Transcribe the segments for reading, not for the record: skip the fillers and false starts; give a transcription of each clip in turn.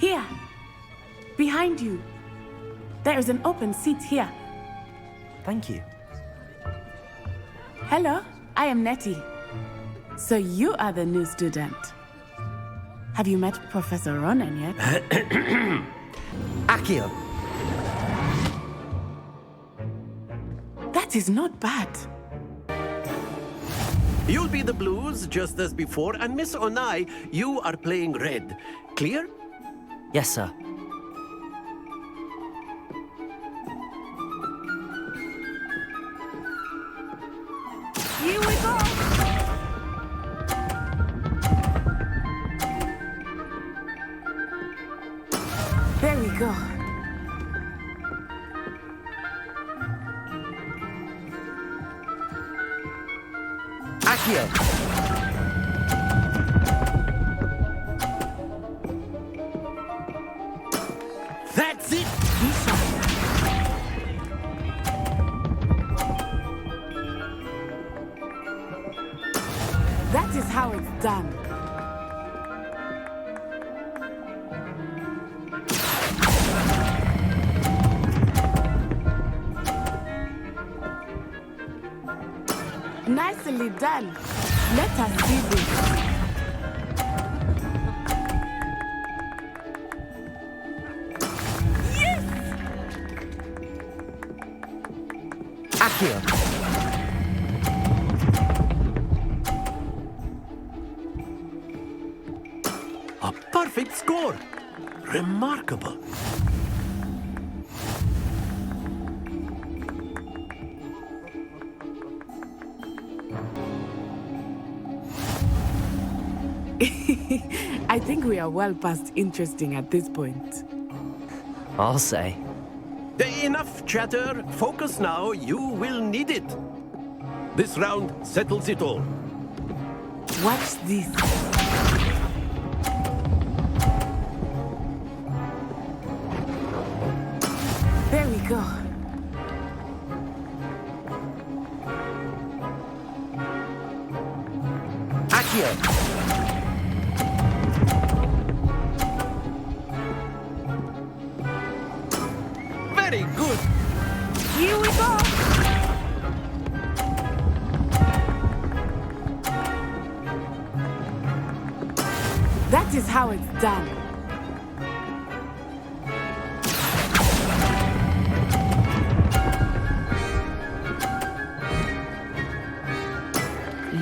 Here. Behind you. There is an open seat here. Thank you. Hello, I am Nettie. So you are the new student. Have you met Professor Ronan yet? Accio. That is not bad. You'll be the blues just as before, and Miss Onai, you are playing red. Clear? Yes, sir. Here we go! There we go. Accio. That's it! That is how it's done. Nicely done. Let us see this. Yes! Accio. A perfect score! Remarkable. I think we are well past interesting at this point. I'll say. Enough chatter. Focus now. You will need it. This round settles it all. Watch this. There we go. Accio. Very good. Here we go. That is how it's done.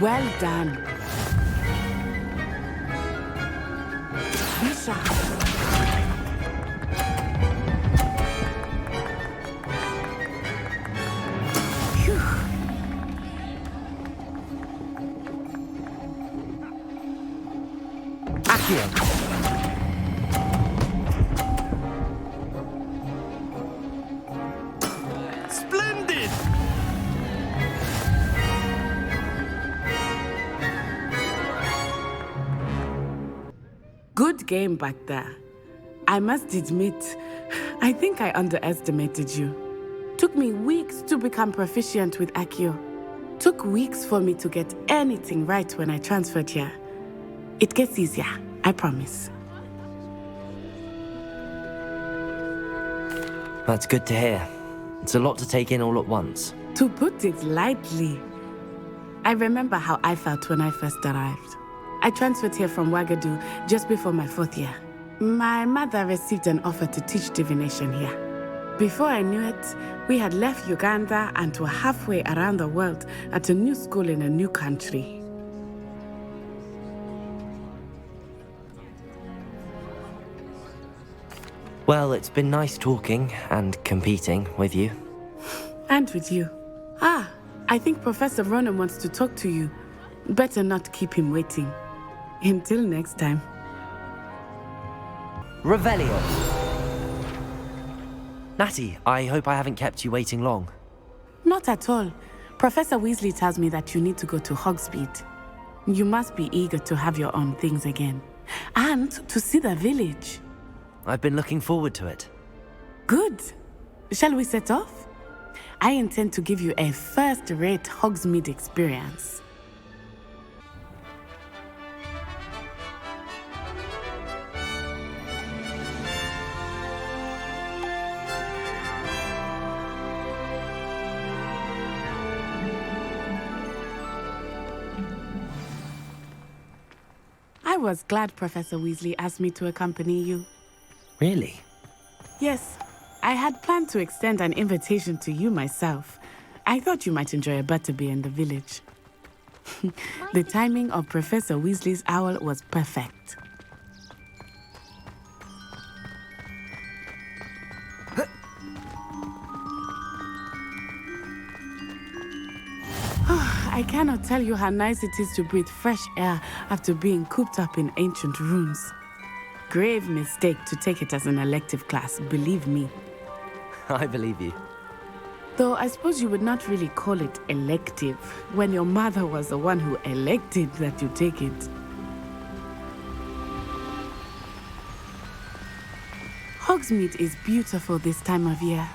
Well done. Be sharp. Phew. Accio. Splendid! Good game back there. I must admit, I think I underestimated you. Took me weeks to become proficient with Accio. Took weeks for me to get anything right when I transferred here. It gets easier, I promise. That's good to hear. It's a lot to take in all at once. To put it lightly, I remember how I felt when I first arrived. I transferred here from Ouagadougou just before my 4th year. My mother received an offer to teach divination here. Before I knew it, we had left Uganda and were halfway around the world at a new school in a new country. Well, it's been nice talking and competing with you. And with you. Ah, I think Professor Ronan wants to talk to you. Better not keep him waiting. Until next time. Revelio. Natty, I hope I haven't kept you waiting long. Not at all. Professor Weasley tells me that you need to go to Hogsmeade. You must be eager to have your own things again. And to see the village. I've been looking forward to it. Good. Shall we set off? I intend to give you a first-rate Hogsmeade experience. was glad Professor Weasley asked me to accompany you. Really? Yes, I had planned to extend an invitation to you myself. I thought you might enjoy a butterbeer in the village. The timing of Professor Weasley's owl was perfect. I cannot tell you how nice it is to breathe fresh air after being cooped up in ancient rooms. Grave mistake to take it as an elective class, believe me. I believe you. Though I suppose you would not really call it elective when your mother was the one who elected that you take it. Hogsmeade is beautiful this time of year.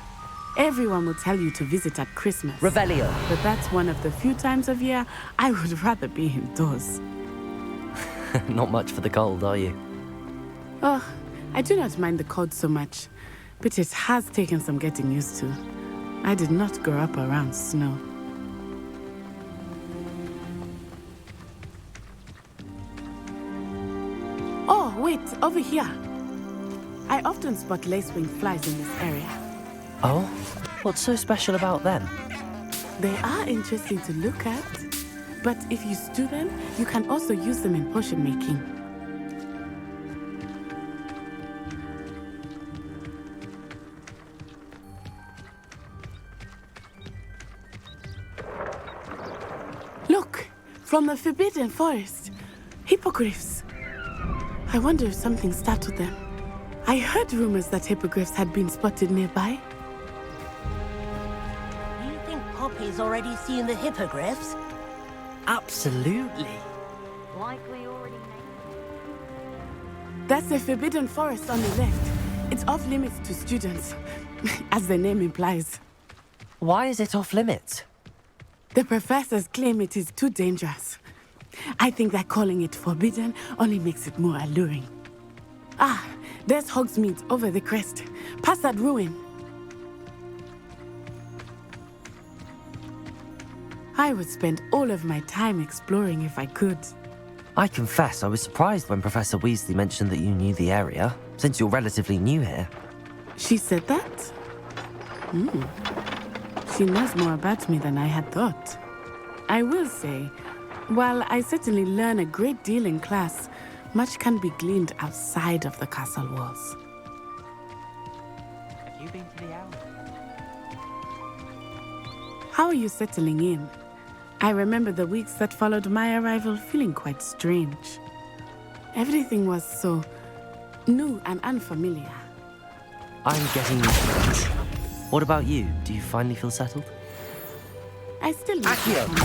Everyone will tell you to visit at Christmas. Revelio. But that's one of the few times of year I would rather be indoors. Not much for the cold, are you? Oh, I do not mind the cold so much, but it has taken some getting used to. I did not grow up around snow. Oh, wait, over here. I often spot lacewing flies in this area. Oh? What's so special about them? They are interesting to look at, but if you stew them, you can also use them in potion making. Look, from the Forbidden Forest, hippogriffs. I wonder if something startled them. I heard rumors that hippogriffs had been spotted nearby. You think Poppy's already seen the hippogriffs? Absolutely. Likely already made. That's the Forbidden Forest on the left. It's off limits to students, as the name implies. Why is it off limits? The professors claim it is too dangerous. I think that calling it forbidden only makes it more alluring. Ah, there's Hogsmeade over the crest, past that ruin. I would spend all of my time exploring if I could. I confess I was surprised when Professor Weasley mentioned that you knew the area, since you're relatively new here. She said that? She knows more about me than I had thought. I will say, while I certainly learn a great deal in class, much can be gleaned outside of the castle walls. Have you been to the owl? How are you settling in? I remember the weeks that followed my arrival feeling quite strange. Everything was so new and unfamiliar. I'm getting used to it. What about you? Do you finally feel settled? I still miss home,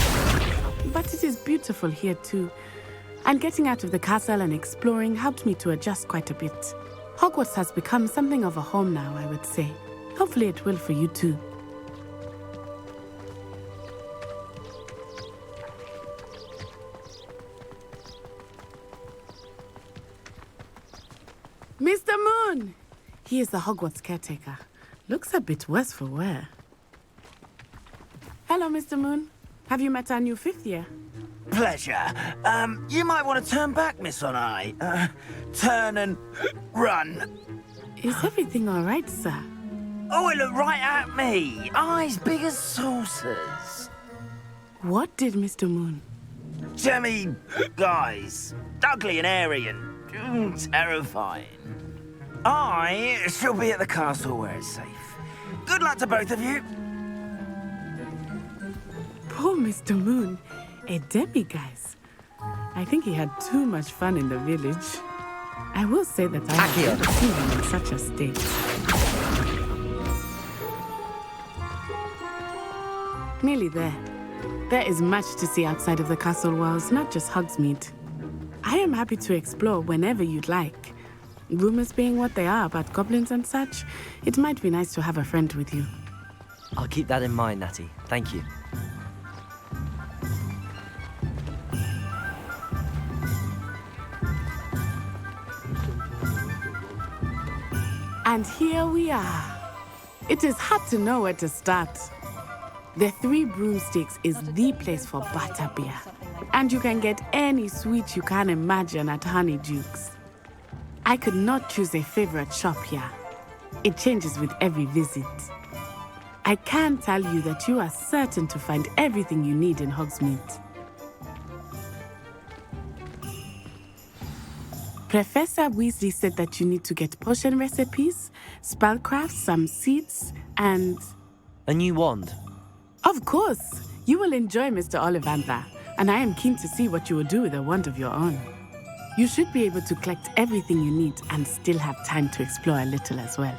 but it is beautiful here too. And getting out of the castle and exploring helped me to adjust quite a bit. Hogwarts has become something of a home now, I would say. Hopefully it will for you too. Mr. Moon! He is the Hogwarts caretaker. Looks a bit worse for wear. Hello, Mr. Moon. Have you met our new fifth year? Pleasure. You might want to turn back, Miss Onai. Turn and run. Is everything all right, sir? Oh, it looked right at me. Eyes big as saucers. What did Mr. Moon? Jemmy guys. Ugly and airy and terrifying. I shall be at the castle where it's safe. Good luck to both of you. Poor Mr. Moon. A demiguise. I think he had too much fun in the village. I will say that I have never seen him in such a state. Nearly there. There is much to see outside of the castle walls, not just Hogsmeade. I am happy to explore whenever you'd like. Rumors being what they are about goblins and such, it might be nice to have a friend with you. I'll keep that in mind, Natty. Thank you. And here we are. It is hard to know where to start. The Three Broomsticks is the place for butterbeer. And you can get any sweet you can imagine at Honeyduke's. I could not choose a favorite shop here. It changes with every visit. I can tell you that you are certain to find everything you need in Hogsmeade. Professor Weasley said that you need to get potion recipes, spellcraft, some seeds, and... A new wand. Of course! You will enjoy Mr. Ollivander, and I am keen to see what you will do with a wand of your own. You should be able to collect everything you need and still have time to explore a little as well.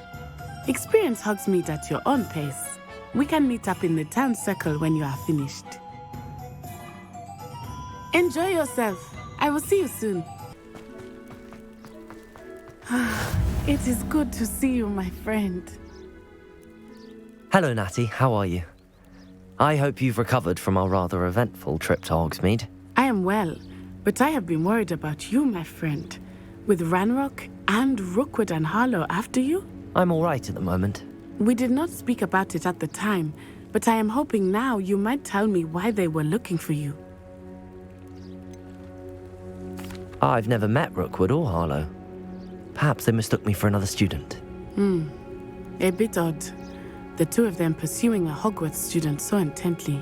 Experience Hogsmeade at your own pace. We can meet up in the town circle when you are finished. Enjoy yourself. I will see you soon. It is good to see you, my friend. Hello, Natty. How are you? I hope you've recovered from our rather eventful trip to Hogsmeade. I am well, but I have been worried about you, my friend. With Ranrock and Rookwood and Harlow after you? I'm all right at the moment. We did not speak about it at the time, but I am hoping now you might tell me why they were looking for you. I've never met Rookwood or Harlow. Perhaps they mistook me for another student. A bit odd. The two of them pursuing a Hogwarts student so intently.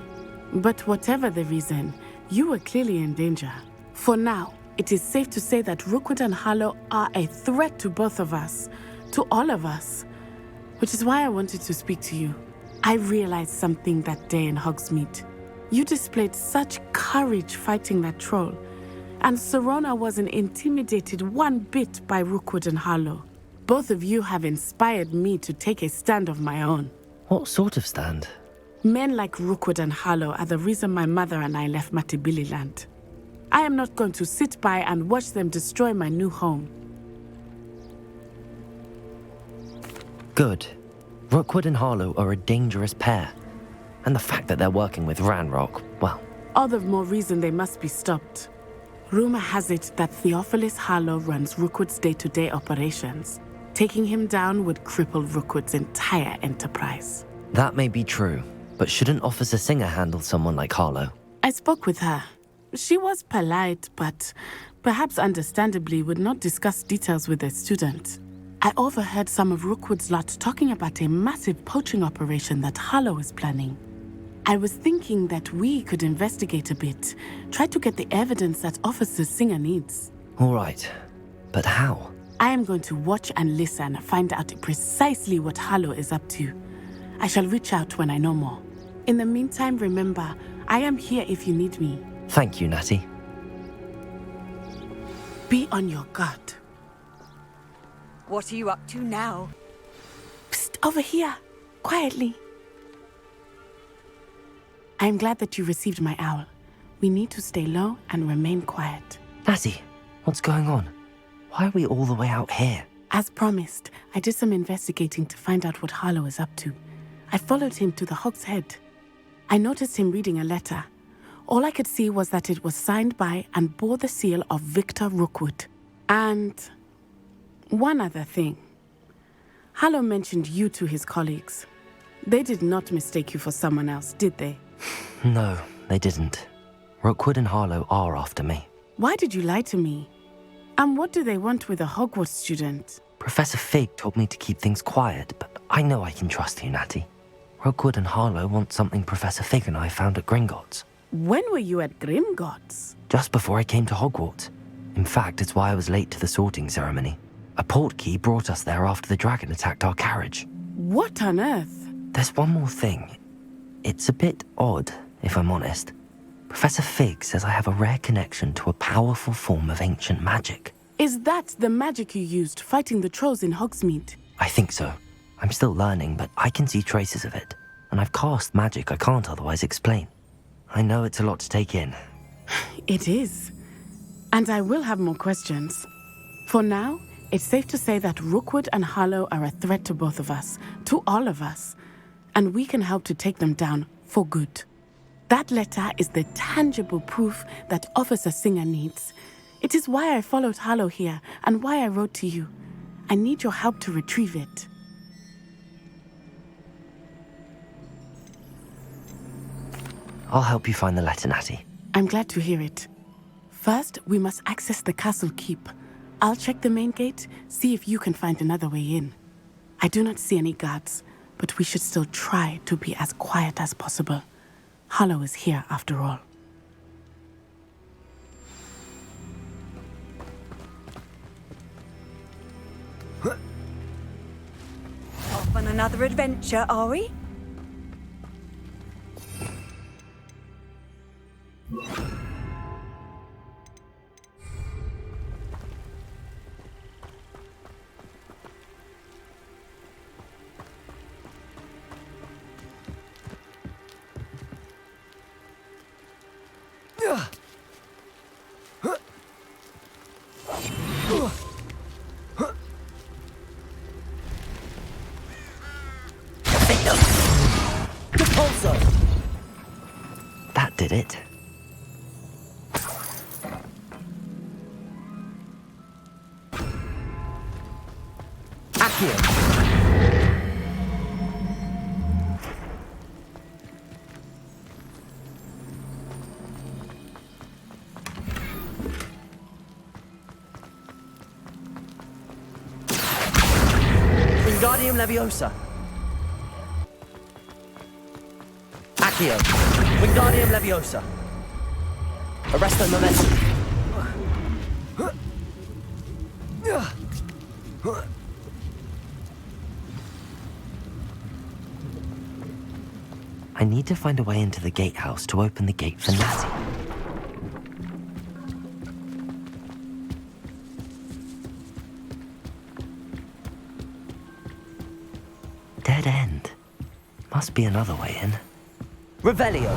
But whatever the reason, you were clearly in danger. For now, it is safe to say that Rookwood and Harlow are a threat to both of us, to all of us. Which is why I wanted to speak to you. I realized something that day in Hogsmeade. You displayed such courage fighting that troll. And Serona wasn't intimidated one bit by Rookwood and Harlow. Both of you have inspired me to take a stand of my own. What sort of stand? Men like Rookwood and Harlow are the reason my mother and I left Matabeleland. I am not going to sit by and watch them destroy my new home. Good. Rookwood and Harlow are a dangerous pair. And the fact that they're working with Ranrock, well... All the more reason they must be stopped. Rumor has it that Theophilus Harlow runs Rookwood's day-to-day operations. Taking him down would cripple Rookwood's entire enterprise. That may be true, but shouldn't Officer Singer handle someone like Harlow? I spoke with her. She was polite, but perhaps understandably would not discuss details with a student. I overheard some of Rookwood's lot talking about a massive poaching operation that Harlow is planning. I was thinking that we could investigate a bit, try to get the evidence that Officer Singer needs. All right, but how? I am going to watch and listen, find out precisely what Harlow is up to. I shall reach out when I know more. In the meantime, remember, I am here if you need me. Thank you, Natty. Be on your guard. What are you up to now? Psst, over here, quietly. I am glad that you received my owl. We need to stay low and remain quiet. Natty, what's going on? Why are we all the way out here? As promised, I did some investigating to find out what Harlow is up to. I followed him to the Hog's Head. I noticed him reading a letter. All I could see was that it was signed by and bore the seal of Victor Rookwood. And one other thing. Harlow mentioned you to his colleagues. They did not mistake you for someone else, did they? No, they didn't. Rookwood and Harlow are after me. Why did you lie to me? And what do they want with a Hogwarts student? Professor Fig told me to keep things quiet, but I know I can trust you, Natty. Rookwood and Harlow want something Professor Fig and I found at Gringotts. When were you at Gringotts? Just before I came to Hogwarts. In fact, it's why I was late to the sorting ceremony. A portkey brought us there after the dragon attacked our carriage. What on earth? There's one more thing. It's a bit odd, if I'm honest. Professor Fig says I have a rare connection to a powerful form of ancient magic. Is that the magic you used fighting the trolls in Hogsmeade? I think so. I'm still learning, but I can see traces of it. And I've cast magic I can't otherwise explain. I know it's a lot to take in. It is. And I will have more questions. For now, it's safe to say that Rookwood and Harlow are a threat to both of us, to all of us. And we can help to take them down for good. That letter is the tangible proof that Officer Singer needs. It is why I followed Harlow here and why I wrote to you. I need your help to retrieve it. I'll help you find the letter, Natty. I'm glad to hear it. First, we must access the castle keep. I'll check the main gate, see if you can find another way in. I do not see any guards, but we should still try to be as quiet as possible. Hollow is here after all. Off on another adventure, are we? That did it. Wingardium Leviosa. Accio. Wingardium Leviosa. Arresto Momentum. I need to find a way into the gatehouse to open the gate for Natty. Dead end. Must be another way in. Revelio.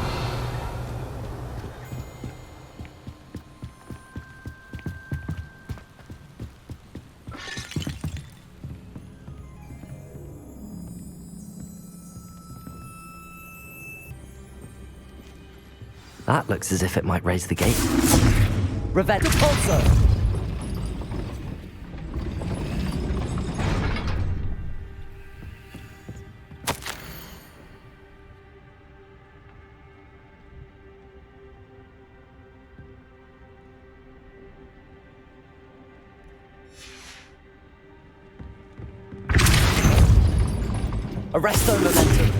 That looks as if it might raise the gate. Revelio. Repulso. Arresto Momentum.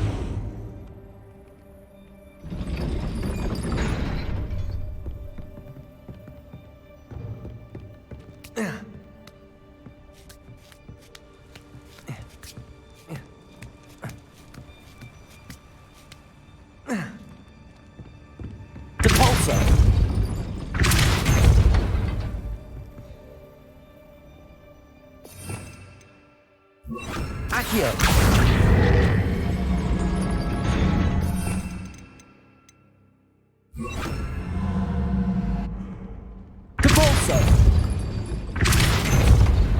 Repulso.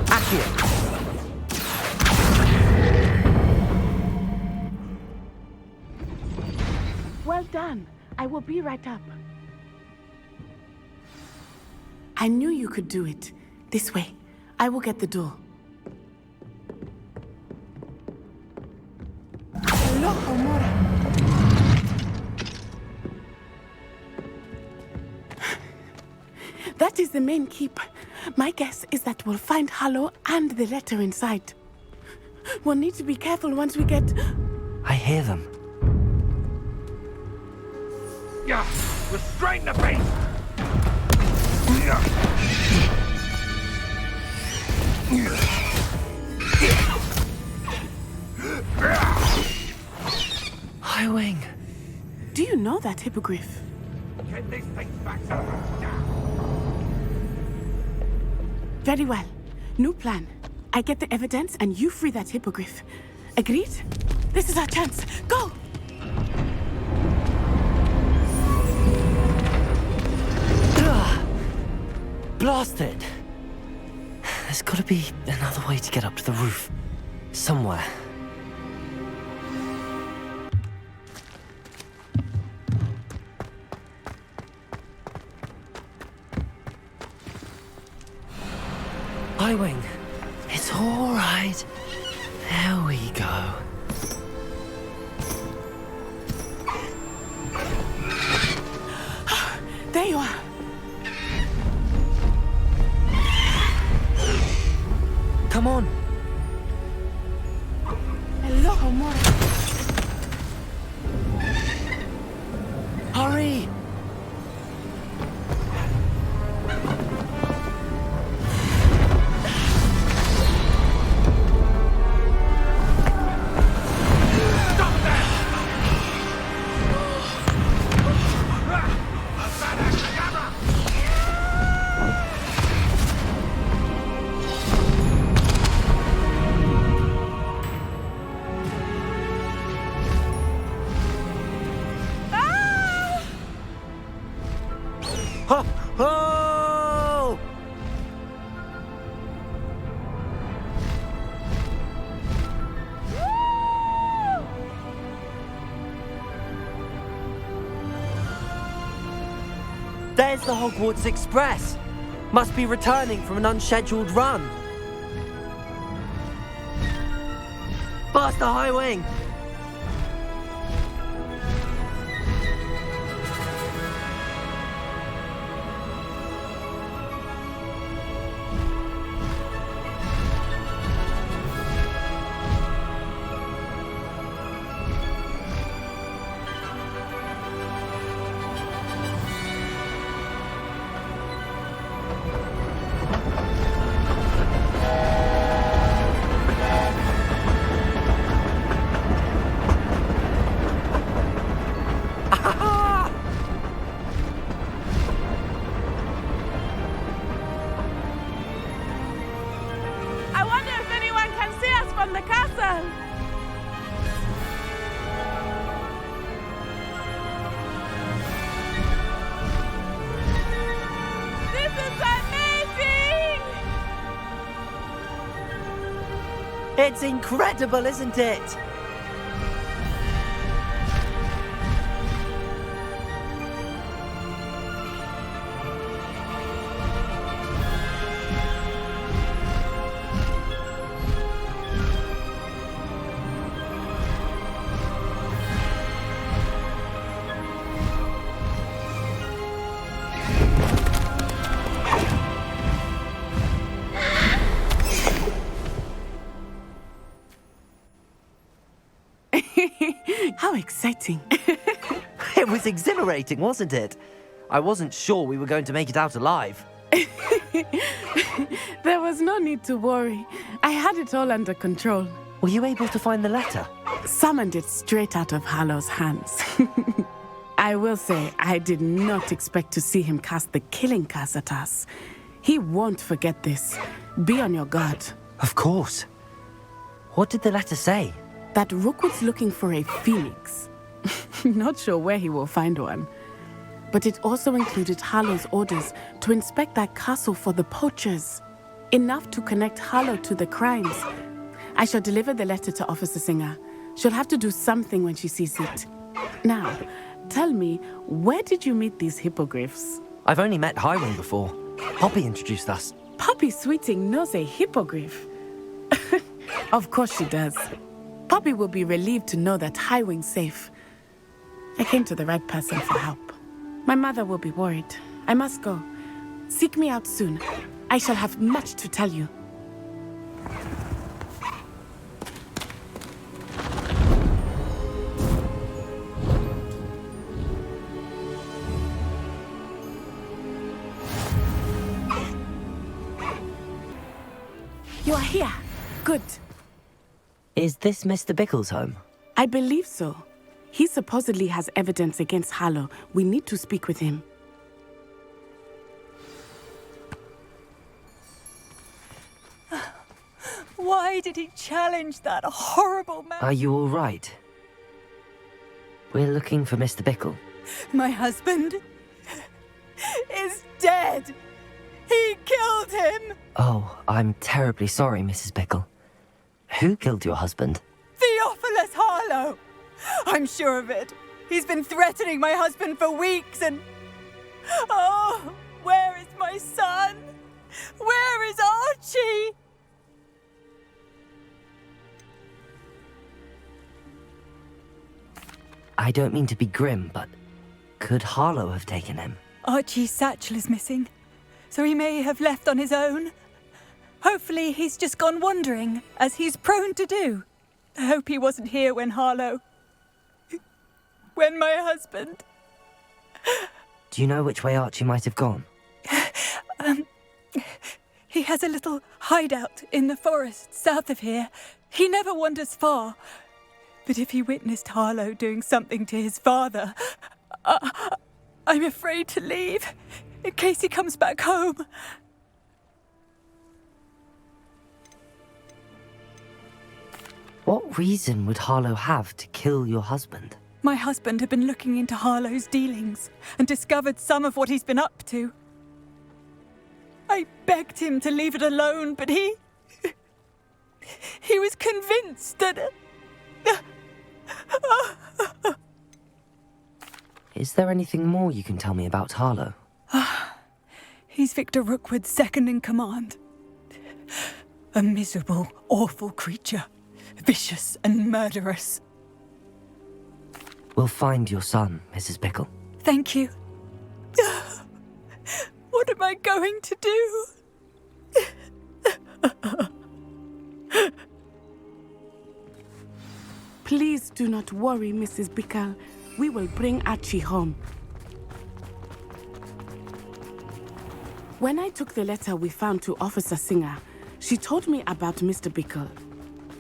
Accio. Well done. I will be right up. I knew you could do it. This way. I will get the door. That is the main keep. My guess is that we'll find Hollow and the letter inside. We'll need to be careful once we get... I hear them. Yeah, restrain the beast! Highwing. Do you know that hippogriff? Get this thing back to Very well. New plan. I get the evidence and you free that hippogriff. Agreed? This is our chance. Go! Blasted! There's gotta be another way to get up to the roof. Somewhere. Highwing. It's all right. There we go. Hello, more. Hurry! Ho! Ho! There's the Hogwarts Express. Must be returning from an unscheduled run. Past the High Wing. I wonder if anyone can see us from the castle. This is amazing! It's incredible, isn't it? How exciting. It was exhilarating, wasn't it? I wasn't sure we were going to make it out alive. There was no need to worry. I had it all under control. Were you able to find the letter? Summoned it straight out of Hallow's hands. I will say, I did not expect to see him cast the killing curse at us. He won't forget this. Be on your guard. Of course. What did the letter say? That Rookwood's looking for a phoenix. Not sure where he will find one. But it also included Hallow's orders to inspect that castle for the poachers. Enough to connect Hallow to the crimes. I shall deliver the letter to Officer Singer. She'll have to do something when she sees it. Now, tell me, where did you meet these hippogriffs? I've only met Highwing before. Poppy introduced us. Poppy Sweeting knows a hippogriff. Of course she does. Poppy will be relieved to know that Highwing's safe. I came to the right person for help. My mother will be worried. I must go. Seek me out soon. I shall have much to tell you. You are here. Good. Is this Mr. Bickle's home? I believe so. He supposedly has evidence against Hallow. We need to speak with him. Why did he challenge that horrible man? Are you all right? We're looking for Mr. Bickle. My husband is dead. He killed him. Oh, I'm terribly sorry, Mrs. Bickle. Who killed your husband? Theophilus Harlow. I'm sure of it. He's been threatening my husband for weeks and... Oh, where is my son? Where is Archie? I don't mean to be grim, but could Harlow have taken him? Archie's satchel is missing, so he may have left on his own. Hopefully he's just gone wandering, as he's prone to do. I hope he wasn't here when when my husband... Do you know which way Archie might have gone? He has a little hideout in the forest south of here. He never wanders far. But if he witnessed Harlow doing something to his father, I'm afraid to leave, in case he comes back home. What reason would Harlow have to kill your husband? My husband had been looking into Harlow's dealings and discovered some of what he's been up to. I begged him to leave it alone, but he was convinced that... Is there anything more you can tell me about Harlow? He's Victor Rookwood's second in command. A miserable, awful creature. Vicious and murderous. We'll find your son, Mrs. Pickle. Thank you. What am I going to do? Please do not worry, Mrs. Bickle. We will bring Archie home. When I took the letter we found to Officer Singer, she told me about Mr. Bickle.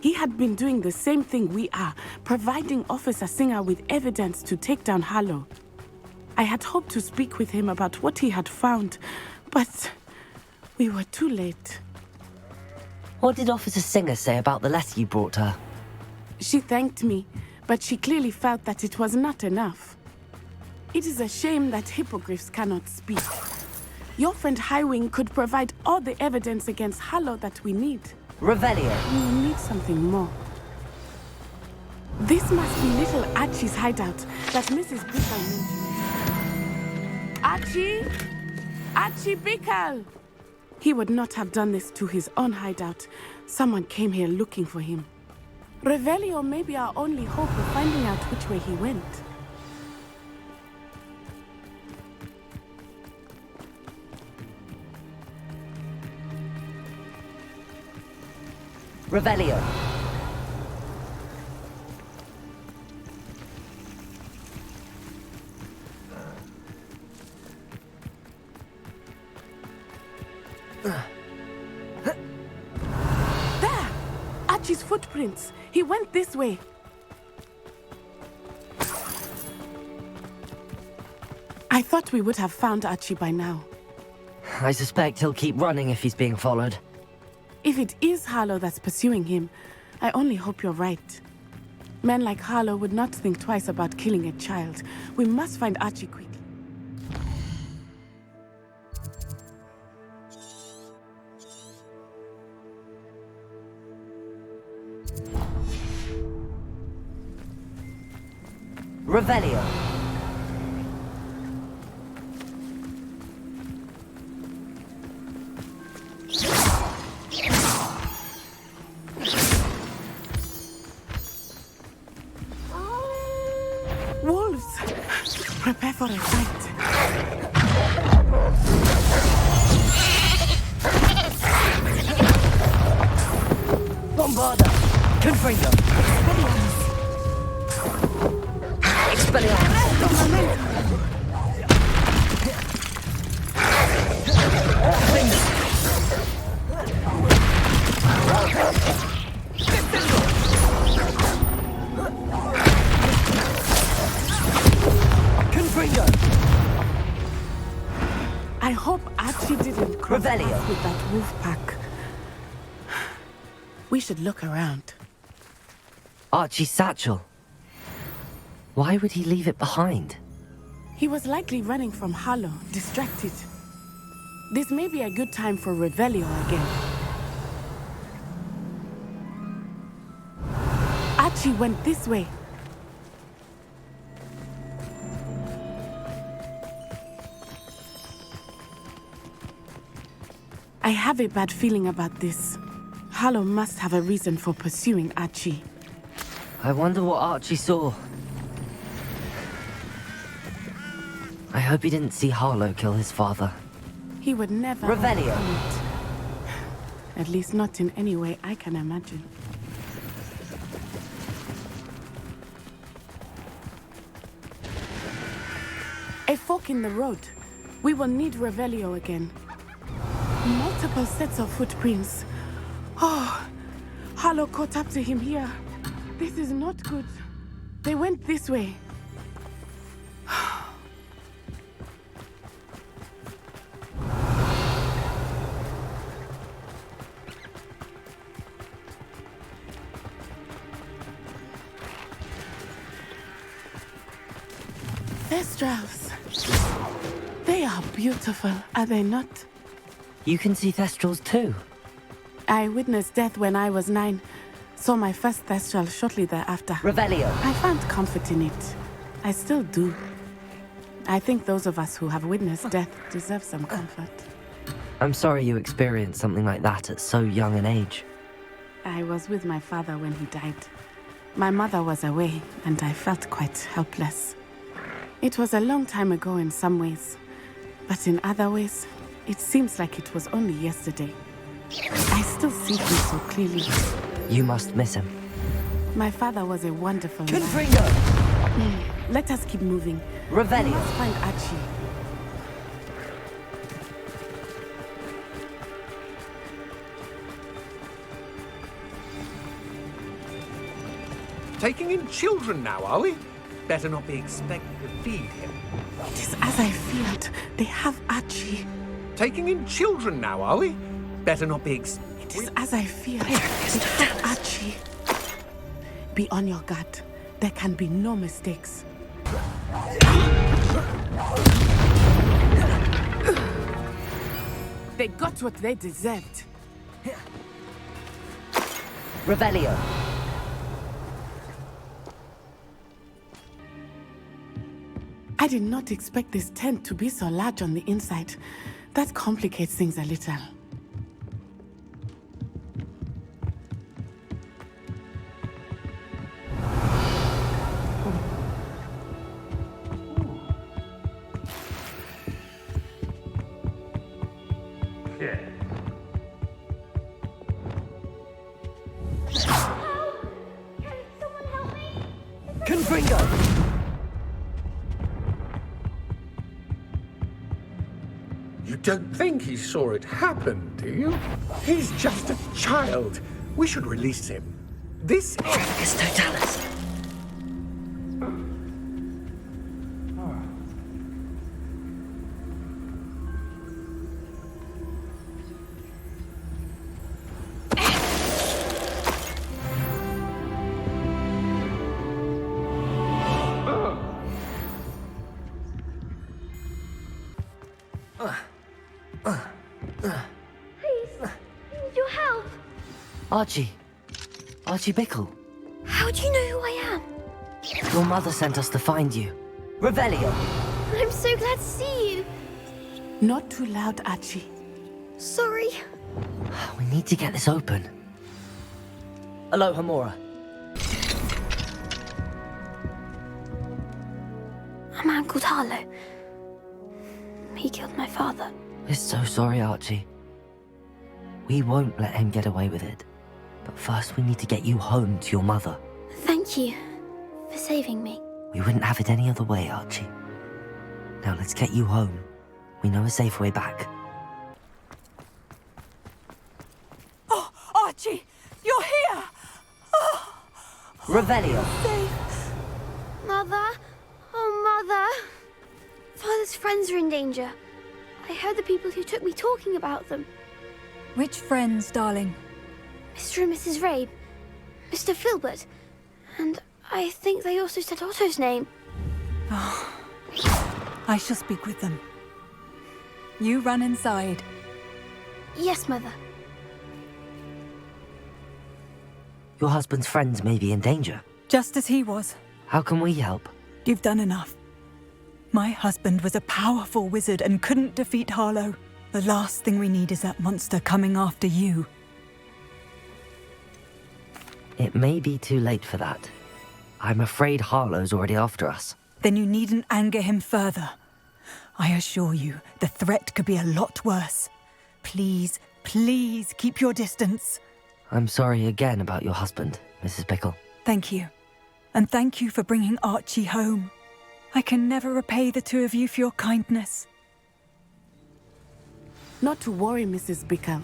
He had been doing the same thing we are, providing Officer Singer with evidence to take down Harlow. I had hoped to speak with him about what he had found, but we were too late. What did Officer Singer say about the letter you brought her? She thanked me, but she clearly felt that it was not enough. It is a shame that hippogriffs cannot speak. Your friend Highwing could provide all the evidence against Harlow that we need. Revelio. We need something more. This must be little Archie's hideout that Mrs. Bickle mentioned. Archie! Archie Bickle! He would not have done this to his own hideout. Someone came here looking for him. Revelio may be our only hope of finding out which way he went. Revelio. There! Archie's footprints. He went this way. I thought we would have found Archie by now. I suspect he'll keep running if he's being followed. If it is Harlow that's pursuing him, I only hope you're right. Men like Harlow would not think twice about killing a child. We must find Archie quickly. Revelio. Wolves! Prepare for a fight. Bombarda. Confringo. Expelliarmus. Confringo. I hope Archie didn't cross Revelio. paths with that wolf pack. We should look around. Archie's satchel. Why would he leave it behind? He was likely running from Harlow, distracted. This may be a good time for Revelio again. Archie went this way. I have a bad feeling about this. Harlow must have a reason for pursuing Archie. I wonder what Archie saw. I hope he didn't see Harlow kill his father. He would never Revelio. have done it. At least not in any way I can imagine. A fork in the road. We will need Revelio again. Multiple sets of footprints. Oh, Harlow caught up to him here. This is not good. They went this way. Thestrals. They are beautiful, are they not? You can see Thestrals too. I witnessed death when I was 9. Saw my first Thestral shortly thereafter. Revelio. I found comfort in it. I still do. I think those of us who have witnessed death deserve some comfort. I'm sorry you experienced something like that at so young an age. I was with my father when he died. My mother was away, and I felt quite helpless. It was a long time ago in some ways, but in other ways, it seems like it was only yesterday. I still see him so clearly. You must miss him. My father was a wonderful man. Confringo! Let us keep moving. Revelio. We must find Archie. Taking in children now, are we? Better not be expected to feed him. It is as I feared. They have Archie. Taking in children now, are we? Better not be It is as I feared. They have Archie. Be on your guard. There can be no mistakes. They got what they deserved. Revelio. I did not expect this tent to be so large on the inside. That complicates things a little. Confringo! You don't think he saw it happen, do you? He's just a child. We should release him. This Trafficus totalis. Archie Bickle. How do you know who I am? Your mother sent us to find you. Revelio. I'm so glad to see you. Not too loud, Archie. Sorry. We need to get this open. Aloha, Mora. A man called Harlow. He killed my father. We're so sorry, Archie. We won't let him get away with it. But first we need to get you home to your mother. Thank you for saving me. We wouldn't have it any other way, Archie. Now let's get you home. We know a safe way back. Oh, Archie! You're here! Oh, Revelio. Safe. Mother? Oh, Mother. Father's friends are in danger. I heard the people who took me talking about them. which friends, darling? Mr. and Mrs. Rabe, Mr. Filbert, and I think they also said Otto's name. I shall speak with them. You run inside. Yes, Mother. Your husband's friends may be in danger. Just as he was. How can we help? You've done enough. My husband was a powerful wizard and couldn't defeat Harlow. The last thing we need is that monster coming after you. It may be too late for that. I'm afraid Harlow's already after us. Then you needn't anger him further. I assure you, the threat could be a lot worse. Please, please keep your distance. I'm sorry again about your husband, Mrs. Pickle. Thank you. And thank you for bringing Archie home. I can never repay the two of you for your kindness. Not to worry, Mrs. Bickle.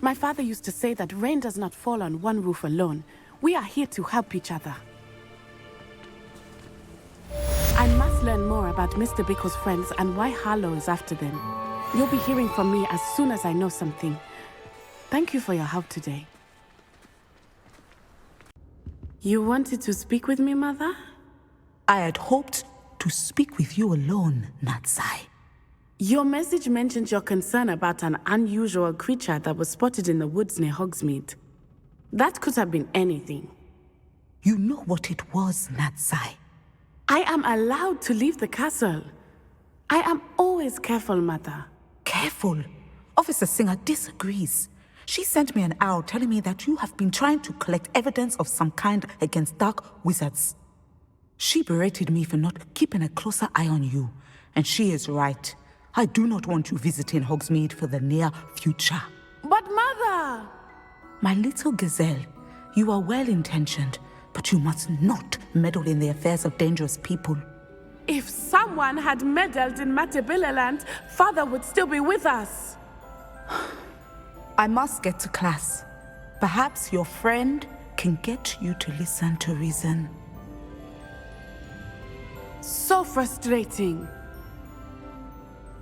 My father used to say that rain does not fall on one roof alone. We are here to help each other. I must learn more about Mr. Bickle's friends and why Harlow is after them. You'll be hearing from me as soon as I know something. Thank you for your help today. You wanted to speak with me, Mother? I had hoped to speak with you alone, Natsai. Your message mentioned your concern about an unusual creature that was spotted in the woods near Hogsmeade. That could have been anything. You know what it was, Natsai. I am allowed to leave the castle. I am always careful, Mother. Careful. Officer Singer disagrees. She sent me an owl telling me that you have been trying to collect evidence of some kind against dark wizards. She berated me for not keeping a closer eye on you, and she is right. I do not want you visiting Hogsmeade for the near future. But Mother! My little gazelle, you are well-intentioned, but you must not meddle in the affairs of dangerous people. If someone had meddled in Matabeleland, Father would still be with us. I must get to class. Perhaps your friend can get you to listen to reason. So frustrating.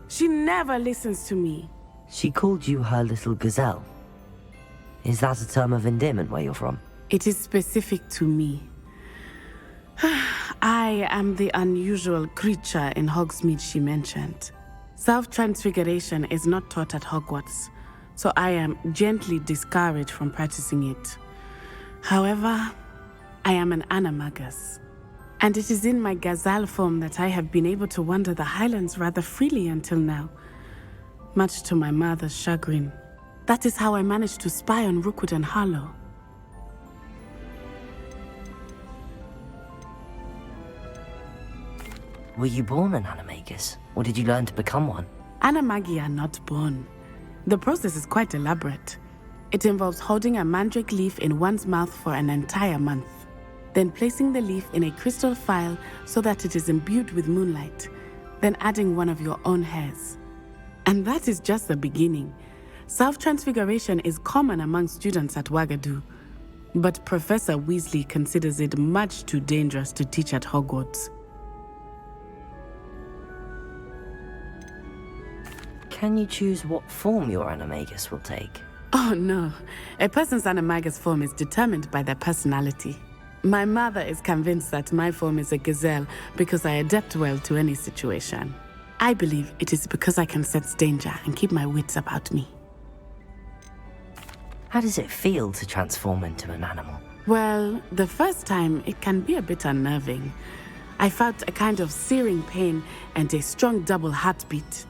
She never listens to me. She called you her little gazelle. Is that a term of endearment where you're from? It is specific to me. I am the unusual creature in Hogsmeade she mentioned. Self-transfiguration is not taught at Hogwarts, so I am gently discouraged from practicing it. However, I am an animagus, and it is in my gazelle form that I have been able to wander the Highlands rather freely until now, much to my mother's chagrin. That is how I managed to spy on Rookwood and Harlow. Were you born an animagus, or did you learn to become one? Animagi are not born. The process is quite elaborate. It involves holding a mandrake leaf in one's mouth for an entire month, then placing the leaf in a crystal phial so that it is imbued with moonlight, then adding one of your own hairs. And that is just the beginning. Self-transfiguration is common among students at Wagadu, but Professor Weasley considers it much too dangerous to teach at Hogwarts. Can you choose what form your animagus will take? Oh no, a person's animagus form is determined by their personality. My mother is convinced that my form is a gazelle because I adapt well to any situation. I believe it is because I can sense danger and keep my wits about me. How does it feel to transform into an animal? Well, the first time it can be a bit unnerving. I felt a kind of searing pain and a strong double heartbeat.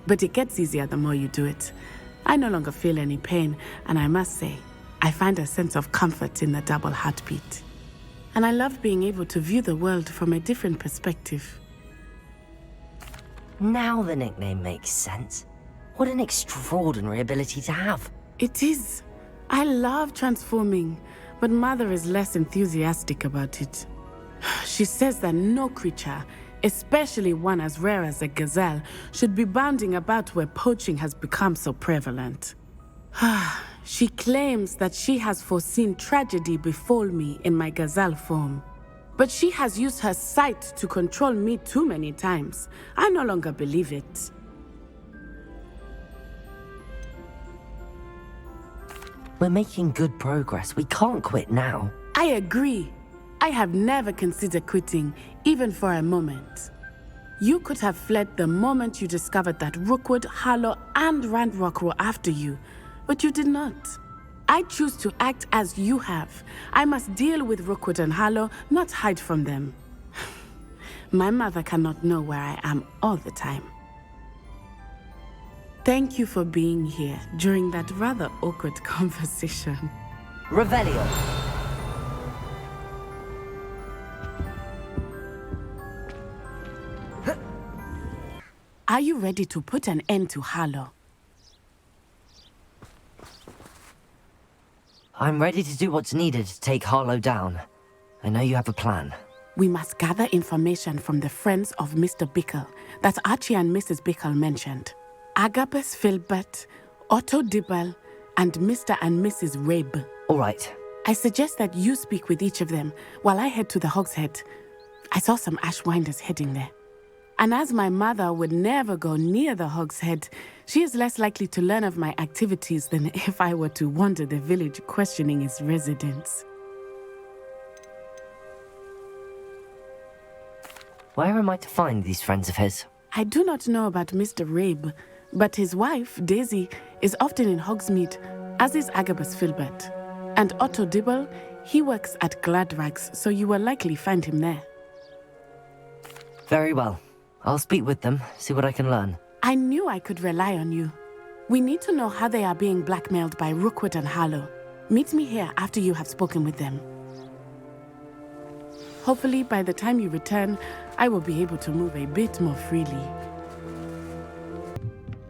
But it gets easier the more you do it. I no longer feel any pain, and I must say, I find a sense of comfort in the double heartbeat. And I love being able to view the world from a different perspective. Now the nickname makes sense. What an extraordinary ability to have. It is. I love transforming, but Mother is less enthusiastic about it. She says that no creature, especially one as rare as a gazelle, should be bounding about where poaching has become so prevalent. She claims that she has foreseen tragedy befall me in my gazelle form. But she has used her sight to control me too many times. I no longer believe it. We're making good progress. We can't quit now. I agree. I have never considered quitting, even for a moment. You could have fled the moment you discovered that Rookwood, Harlow, and Ranrock were after you, but you did not. I choose to act as you have. I must deal with Rookwood and Harlow, not hide from them. My mother cannot know where I am all the time. Thank you for being here during that rather awkward conversation. Revelio. Are you ready to put an end to Harlow? I'm ready to do what's needed to take Harlow down. I know you have a plan. We must gather information from the friends of Mr. Bickle that Archie and Mrs. Bickle mentioned. Agabus Filbert, Otto Dibble, and Mr. and Mrs. Rabe. All right. I suggest that you speak with each of them while I head to the Hogshead. I saw some Ashwinders heading there. And as my mother would never go near the Hogshead, she is less likely to learn of my activities than if I were to wander the village questioning its residents. Where am I to find these friends of his? I do not know about Mr. Rabe, but his wife, Daisy, is often in Hogsmeade, as is Agabus Filbert. And Otto Dibble, he works at Gladrags, so you will likely find him there. Very well. I'll speak with them, see what I can learn. I knew I could rely on you. We need to know how they are being blackmailed by Rookwood and Harlow. Meet me here after you have spoken with them. Hopefully, by the time you return, I will be able to move a bit more freely.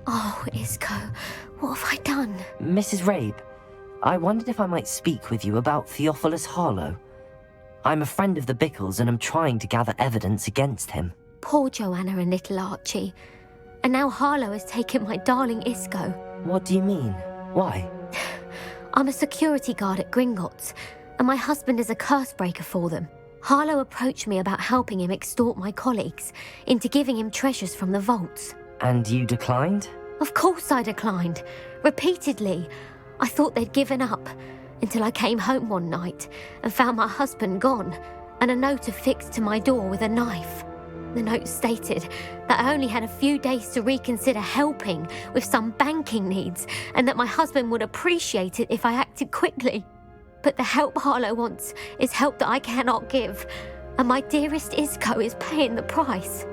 Oh, Isco, what have I done? Mrs. Rabe, I wondered if I might speak with you about Theophilus Harlow. I'm a friend of the Bickles and am trying to gather evidence against him. Poor Joanna and little Archie. And now Harlow has taken my darling Isco. What do you mean? Why? I'm a security guard at Gringotts, and my husband is a curse breaker for them. Harlow approached me about helping him extort my colleagues into giving him treasures from the vaults. And you declined? Of course I declined. Repeatedly. I thought they'd given up, until I came home one night and found my husband gone, and a note affixed to my door with a knife. The note stated that I only had a few days to reconsider helping with some banking needs, and that my husband would appreciate it if I acted quickly. But the help Harlow wants is help that I cannot give, and my dearest Isco is paying the price.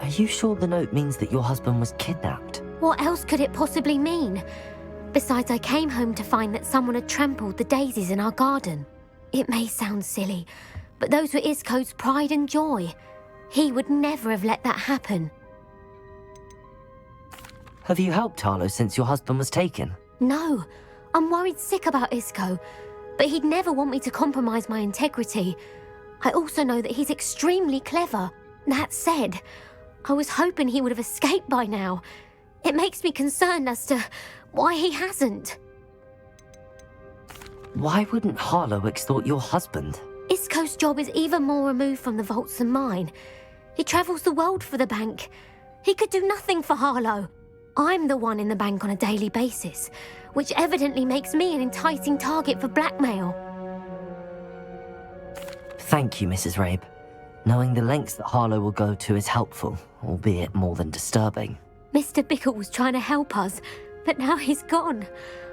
Are you sure the note means that your husband was kidnapped? What else could it possibly mean? Besides, I came home to find that someone had trampled the daisies in our garden. It may sound silly, but those were Isco's pride and joy. He would never have let that happen. Have you helped Harlow since your husband was taken? No, I'm worried sick about Isco, but he'd never want me to compromise my integrity. I also know that he's extremely clever. That said, I was hoping he would have escaped by now. It makes me concerned as to why he hasn't. Why wouldn't Harlow extort your husband? Isco's job is even more removed from the vaults than mine. He travels the world for the bank. He could do nothing for Harlow. I'm the one in the bank on a daily basis, which evidently makes me an enticing target for blackmail. Thank you, Mrs. Rabe. Knowing the lengths that Harlow will go to is helpful, albeit more than disturbing. Mr. Bickle was trying to help us, but now he's gone.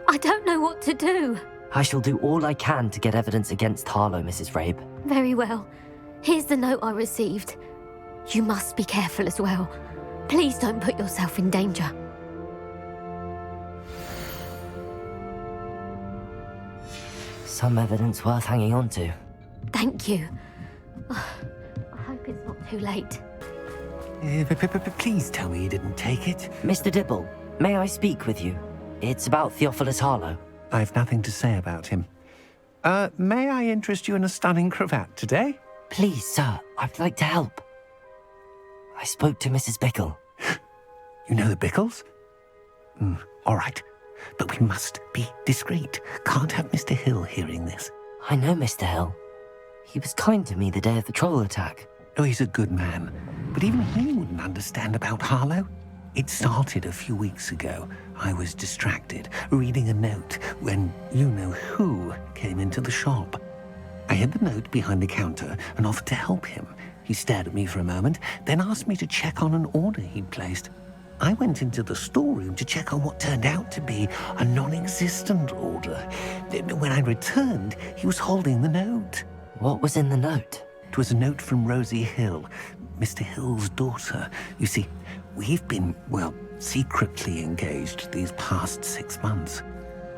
I don't know what to do. I shall do all I can to get evidence against Harlow, Mrs. Rabe. Very well. Here's the note I received. You must be careful as well. Please don't put yourself in danger. Some evidence worth hanging on to. Thank you. I hope it's not too late. Please tell me you didn't take it. Mr. Dibble, may I speak with you? It's about Theophilus Harlow. I've nothing to say about him. May I interest you in a stunning cravat today? Please, sir, I'd like to help. I spoke to Mrs. Bickle. You know the Bickles? All right. But we must be discreet. Can't have Mr. Hill hearing this. I know Mr. Hill. He was kind to me the day of the troll attack. Oh, he's a good man. But even he wouldn't understand about Harlow. It started a few weeks ago. I was distracted, reading a note, when you-know-who came into the shop. I hid the note behind the counter and offered to help him. He stared at me for a moment, then asked me to check on an order he'd placed. I went into the storeroom to check on what turned out to be a non-existent order. When I returned, he was holding the note. What was in the note? It was a note from Rosie Hill, Mr. Hill's daughter. You see, we've been, secretly engaged these past 6 months.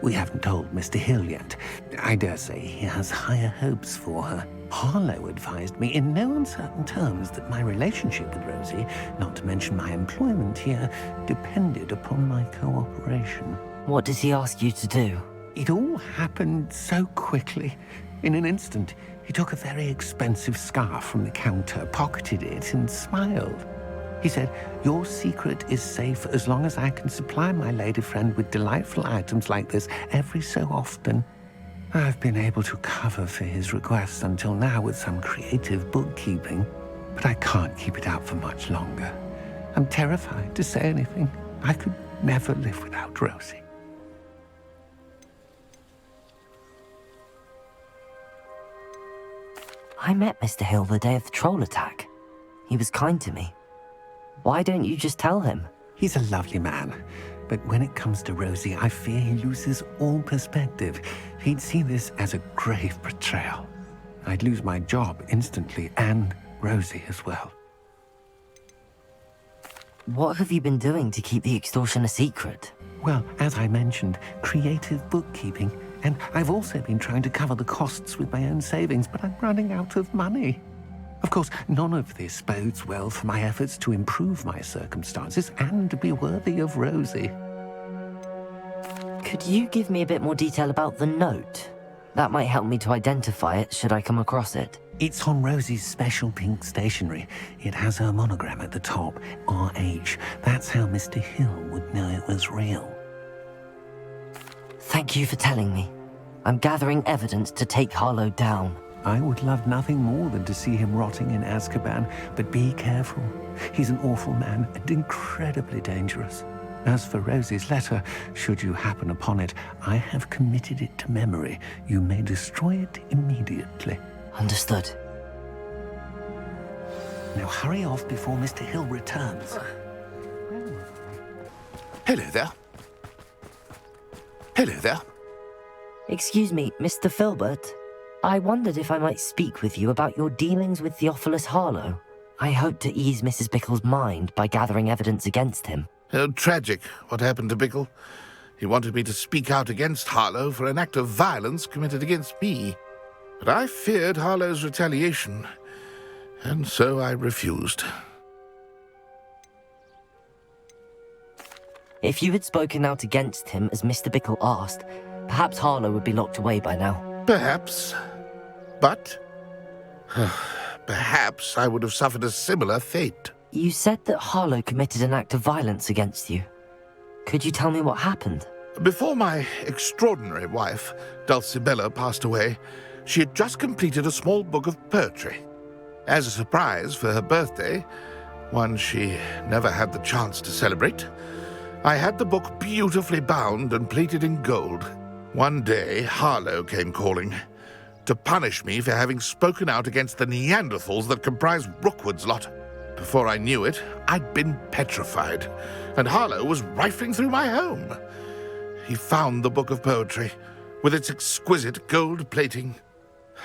We haven't told Mr. Hill yet. I dare say he has higher hopes for her. Harlow advised me in no uncertain terms that my relationship with Rosie, not to mention my employment here, depended upon my cooperation. What does he ask you to do? It all happened so quickly. In an instant, he took a very expensive scarf from the counter, pocketed it, and smiled. He said, "Your secret is safe as long as I can supply my lady friend with delightful items like this every so often." I've been able to cover for his requests until now with some creative bookkeeping, but I can't keep it out for much longer. I'm terrified to say anything. I could never live without Rosie. I met Mr. Hill the day of the troll attack. He was kind to me. Why don't you just tell him? He's a lovely man, but when it comes to Rosie, I fear he loses all perspective. He'd see this as a grave betrayal. I'd lose my job instantly, and Rosie as well. What have you been doing to keep the extortion a secret? Well, as I mentioned, creative bookkeeping. And I've also been trying to cover the costs with my own savings, but I'm running out of money. Of course, none of this bodes well for my efforts to improve my circumstances and to be worthy of Rosie. Could you give me a bit more detail about the note? That might help me to identify it should I come across it. It's on Rosie's special pink stationery. It has her monogram at the top, RH. That's how Mr. Hill would know it was real. Thank you for telling me. I'm gathering evidence to take Harlow down. I would love nothing more than to see him rotting in Azkaban, but be careful. He's an awful man and incredibly dangerous. As for Rosie's letter, should you happen upon it, I have committed it to memory. You may destroy it immediately. Understood. Now hurry off before Mr. Hill returns. Hello there. Hello there. Excuse me, Mr. Filbert. I wondered if I might speak with you about your dealings with Theophilus Harlow. I hope to ease Mrs. Bickle's mind by gathering evidence against him. Oh, tragic what happened to Bickle. He wanted me to speak out against Harlow for an act of violence committed against me. But I feared Harlow's retaliation, and so I refused. If you had spoken out against him as Mr. Bickle asked, perhaps Harlow would be locked away by now. Perhaps. But perhaps I would have suffered a similar fate. You said that Harlow committed an act of violence against you. Could you tell me what happened? Before my extraordinary wife, Dulcibella, passed away, she had just completed a small book of poetry. As a surprise for her birthday, one she never had the chance to celebrate, I had the book beautifully bound and plated in gold. One day, Harlow came calling to punish me for having spoken out against the Neanderthals that comprise Rookwood's lot. Before I knew it, I'd been petrified, and Harlow was rifling through my home. He found the book of poetry, with its exquisite gold plating.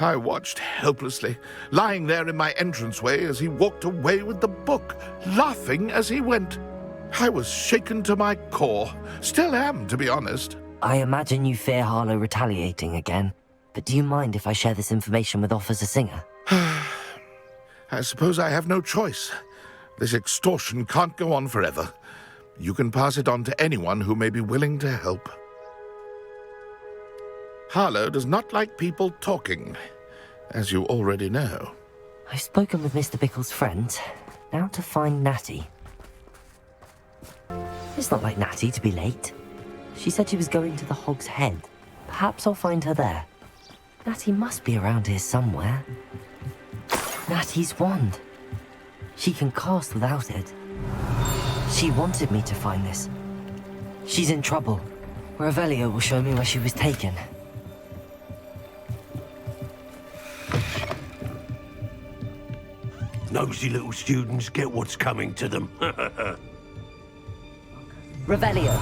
I watched helplessly, lying there in my entranceway as he walked away with the book, laughing as he went. I was shaken to my core. Still am, to be honest. I imagine you fear Harlow retaliating again, but do you mind if I share this information with Officer Singer? I suppose I have no choice. This extortion can't go on forever. You can pass it on to anyone who may be willing to help. Harlow does not like people talking, as you already know. I've spoken with Mr. Bickle's friend. Now to find Natty. It's not like Natty to be late. She said she was going to the Hog's Head. Perhaps I'll find her there. Natty must be around here somewhere. Natty's wand. She can cast without it. She wanted me to find this. She's in trouble. Revelio will show me where she was taken. Nosy little students get what's coming to them. Revelio.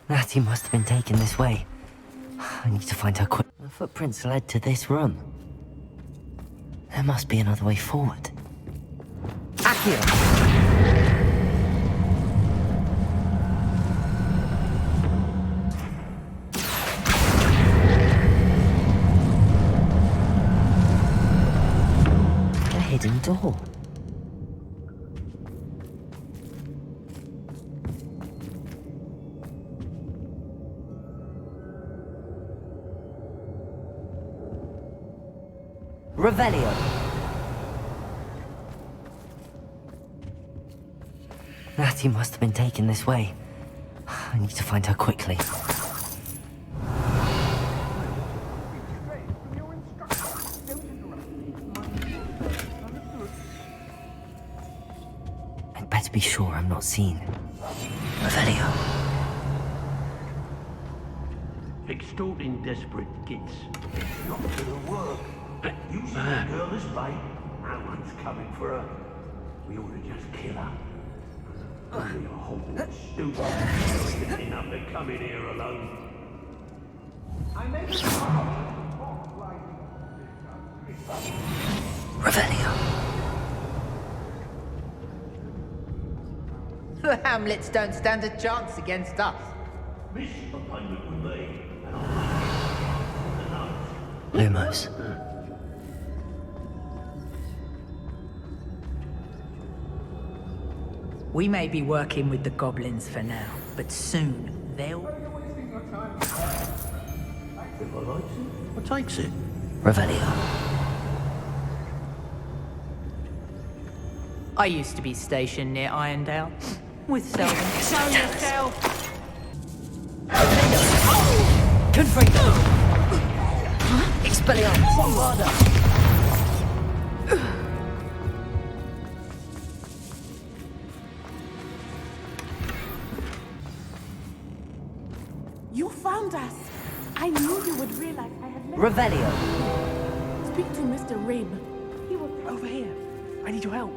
Natty must have been taken this way. I need to find her quick. The footprints led to this room. There must be another way forward. Accio! door. Revelio. Natty must have been taken this way. I need to find her quickly. I'd better be sure I'm not seen. Revelio. Extorting desperate kids. Not gonna work. Using the girl as bait. No one's coming for her. We ought to just kill her. Only a Hogwarts student ending up to come in here alone. Revelio. The Hamlets don't stand a chance against us. Miss a payment with me. Lumos. We may be working with the goblins for now, but soon they'll... If I like it, I takes it. Revelio. I used to be stationed near Irondale. With Selden. Show yourself! Confringo! Expelliarmus! Bombarda! You found us. I knew you would realize I had left. Revelio. Speak to Mr. Rabe. He was over here. I need your help.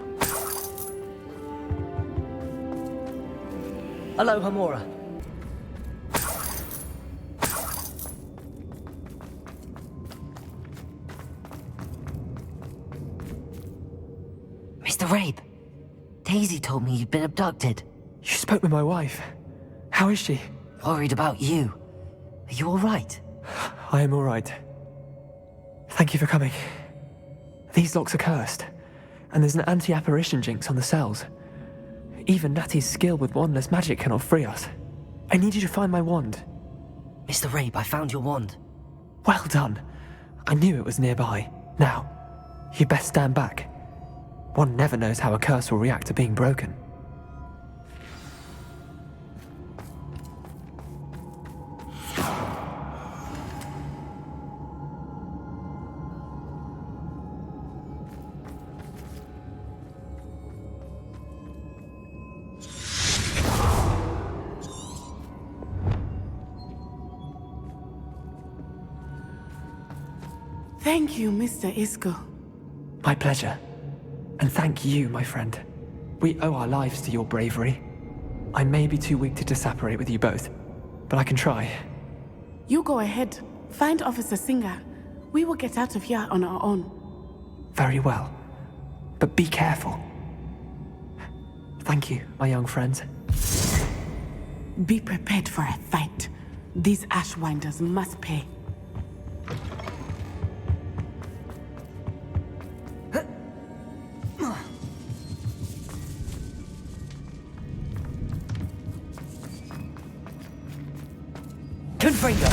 Hello, Hamora. Mr. Rabe, Daisy told me you'd been abducted. You spoke with my wife. How is she? Worried about you. Are you all right? I am all right. Thank you for coming. These locks are cursed, and there's an anti-apparition jinx on the cells. Even Natty's skill with wandless magic cannot free us. I need you to find my wand. Mr. Rabe, I found your wand. Well done. I knew it was nearby. Now, you best stand back. One never knows how a curse will react to being broken. Thank you, Mr. Isco. My pleasure. And thank you, my friend. We owe our lives to your bravery. I may be too weak to disapparate with you both, but I can try. You go ahead. Find Officer Singer. We will get out of here on our own. Very well. But be careful. Thank you, my young friends. Be prepared for a fight. These Ashwinders must pay. Confringo!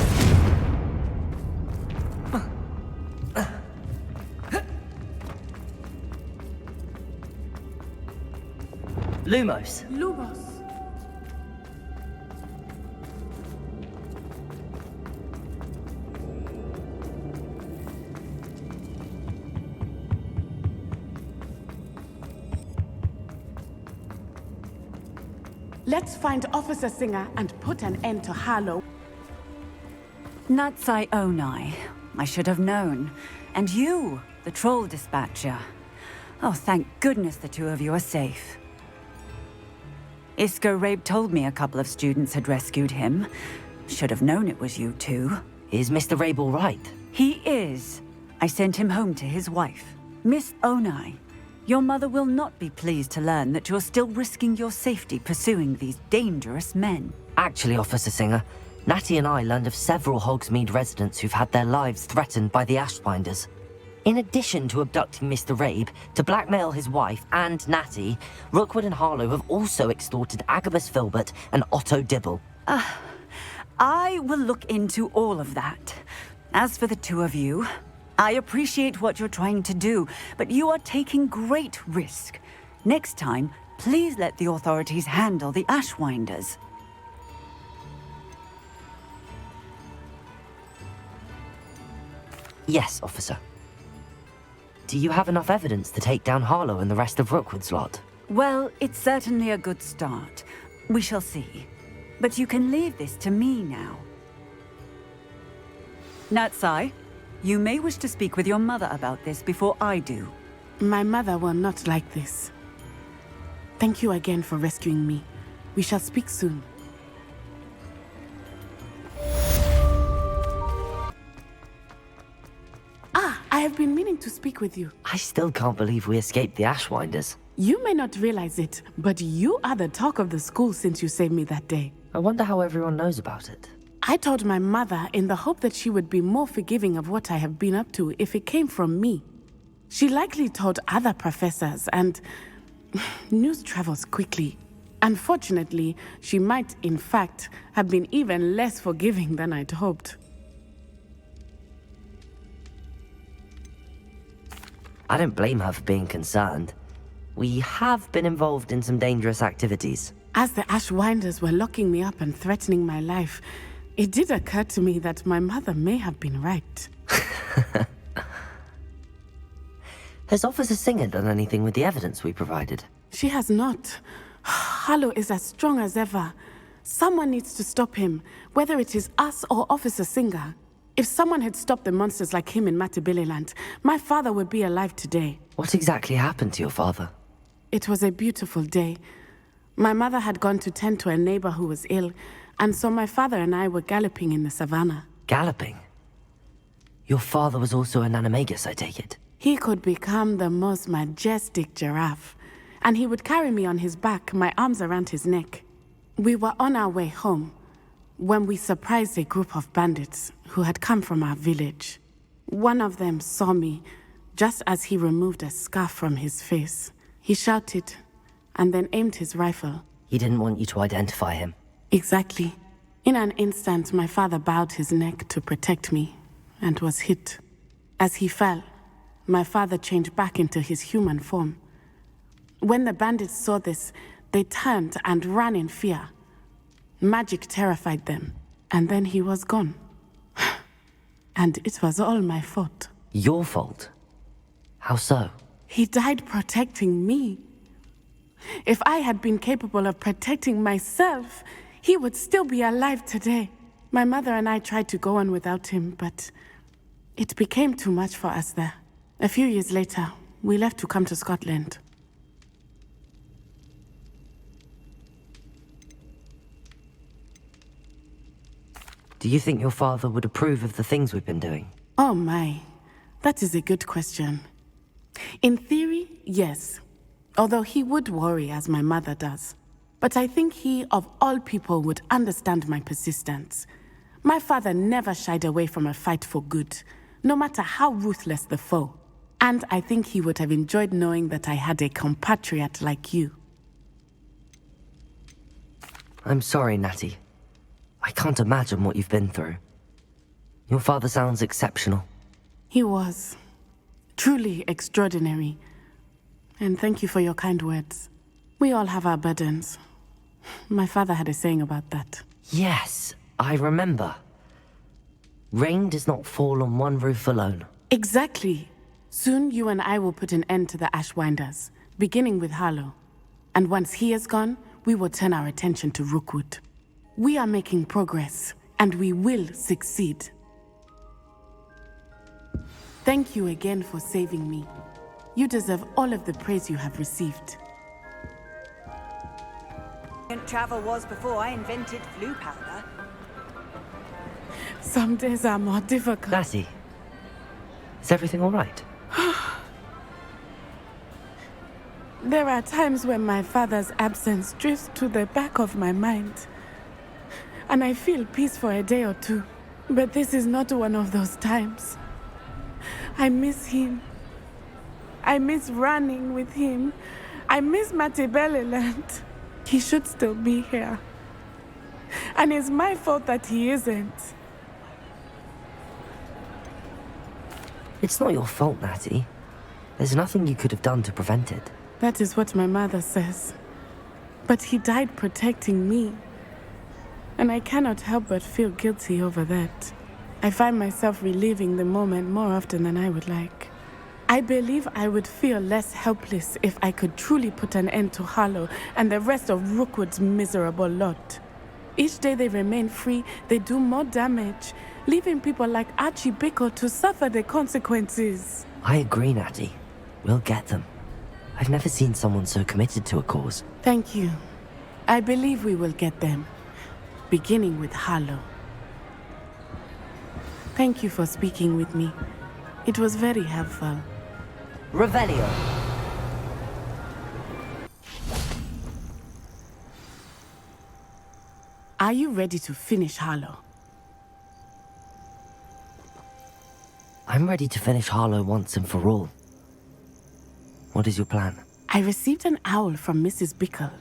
Lumos. Lumos. Let's find Officer Singer and put an end to Harlow. Natsai Onai. I should have known. And you, the troll dispatcher. Oh, thank goodness the two of you are safe. Isco Rabe told me a couple of students had rescued him. Should have known it was you two. Is Mr. Rabe all right? He is. I sent him home to his wife. Miss Onai, your mother will not be pleased to learn that you're still risking your safety pursuing these dangerous men. Actually, Officer Singer, Natty and I learned of several Hogsmeade residents who've had their lives threatened by the Ashwinders. In addition to abducting Mr. Rabe to blackmail his wife and Natty, Rookwood and Harlow have also extorted Agabus Filbert and Otto Dibble. I will look into all of that. As for the two of you, I appreciate what you're trying to do, but you are taking great risk. Next time, please let the authorities handle the Ashwinders. Yes, officer. Do you have enough evidence to take down Harlow and the rest of Rookwood's lot? Well, it's certainly a good start. We shall see. But you can leave this to me now. Natsai, you may wish to speak with your mother about this before I do. My mother will not like this. Thank you again for rescuing me. We shall speak soon. I have been meaning to speak with you. I still can't believe we escaped the Ashwinders. You may not realize it, but you are the talk of the school since you saved me that day. I wonder how everyone knows about it. I told my mother in the hope that she would be more forgiving of what I have been up to if it came from me. She likely told other professors, and news travels quickly. Unfortunately, she might, in fact, have been even less forgiving than I'd hoped. I don't blame her for being concerned. We have been involved in some dangerous activities. As the Ashwinders were locking me up and threatening my life, it did occur to me that my mother may have been right. Has Officer Singer done anything with the evidence we provided? She has not. Harlow is as strong as ever. Someone needs to stop him, whether it is us or Officer Singer. If someone had stopped the monsters like him in Matabeleland, my father would be alive today. What exactly happened to your father? It was a beautiful day. My mother had gone to tend to a neighbor who was ill, and so my father and I were galloping in the savannah. Galloping? Your father was also an animagus, I take it? He could become the most majestic giraffe, and he would carry me on his back, my arms around his neck. We were on our way home when we surprised a group of bandits who had come from our village. One of them saw me just as he removed a scarf from his face. He shouted and then aimed his rifle. He didn't want you to identify him. Exactly. In an instant, my father bowed his neck to protect me and was hit. As he fell, my father changed back into his human form. When the bandits saw this, they turned and ran in fear. Magic terrified them, and then he was gone. And it was all my fault. Your fault? How so? He died protecting me. If I had been capable of protecting myself, he would still be alive today. My mother and I tried to go on without him, but it became too much for us there. A few years later, we left to come to Scotland. Do you think your father would approve of the things we've been doing? Oh my, that is a good question. In theory, yes. Although he would worry as my mother does. But I think he, of all people, would understand my persistence. My father never shied away from a fight for good, no matter how ruthless the foe. And I think he would have enjoyed knowing that I had a compatriot like you. I'm sorry, Natty. I can't imagine what you've been through. Your father sounds exceptional. He was. Truly extraordinary. And thank you for your kind words. We all have our burdens. My father had a saying about that. Yes, I remember. Rain does not fall on one roof alone. Exactly. Soon you and I will put an end to the Ashwinders, beginning with Harlow. And once he is gone, we will turn our attention to Rookwood. We are making progress, and we will succeed. Thank you again for saving me. You deserve all of the praise you have received. Travel was before I invented flu powder. Some days are more difficult. Natty, is everything all right? There are times when my father's absence drifts to the back of my mind. And I feel peace for a day or two. But this is not one of those times. I miss him. I miss running with him. I miss Matibeleland. He should still be here. And it's my fault that he isn't. It's not your fault, Natty. There's nothing you could have done to prevent it. That is what my mother says. But he died protecting me. And I cannot help but feel guilty over that. I find myself reliving the moment more often than I would like. I believe I would feel less helpless if I could truly put an end to Harlow and the rest of Rookwood's miserable lot. Each day they remain free, they do more damage, leaving people like Archie Bickle to suffer the consequences. I agree, Natty. We'll get them. I've never seen someone so committed to a cause. Thank you. I believe we will get them, beginning with Harlow. Thank you for speaking with me. It was very helpful. Revelio. Are you ready to finish Harlow? I'm ready to finish Harlow once and for all. What is your plan? I received an owl from Mrs. Bickle.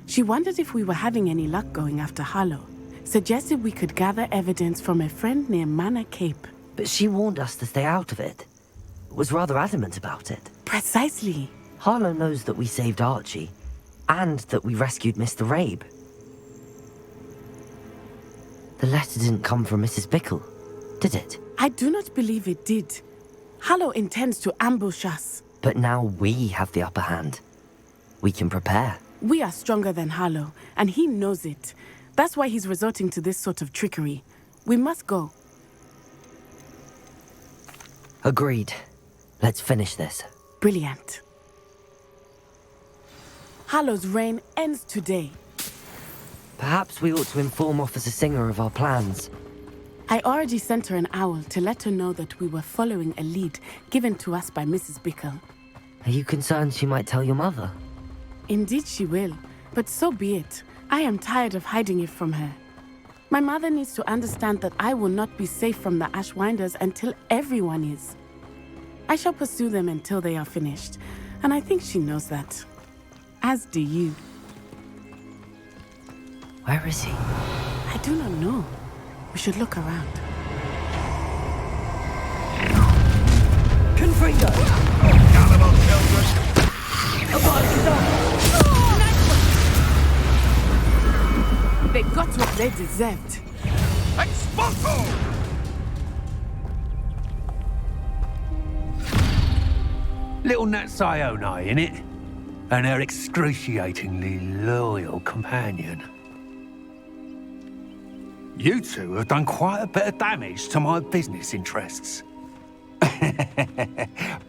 She wondered if we were having any luck going after Harlow. Suggested we could gather evidence from a friend near Manor Cape. But she warned us to stay out of it. Was rather adamant about it. Precisely. Harlow knows that we saved Archie, and that we rescued Mr. Rabe. The letter didn't come from Mrs. Bickle, did it? I do not believe it did. Harlow intends to ambush us. But now we have the upper hand. We can prepare. We are stronger than Harlow, and he knows it. That's why he's resorting to this sort of trickery. We must go. Agreed. Let's finish this. Brilliant. Harlow's reign ends today. Perhaps we ought to inform Officer Singer of our plans. I already sent her an owl to let her know that we were following a lead given to us by Mrs. Bickle. Are you concerned she might tell your mother? Indeed she will, but so be it. I am tired of hiding it from her. My mother needs to understand that I will not be safe from the Ashwinders until everyone is. I shall pursue them until they are finished, and I think she knows that. As do you. Where is he? I do not know. We should look around. Confringo! Cannibal children! They got what they deserved. Expulso! Little Natsai Onai, innit? And her excruciatingly loyal companion. You two have done quite a bit of damage to my business interests.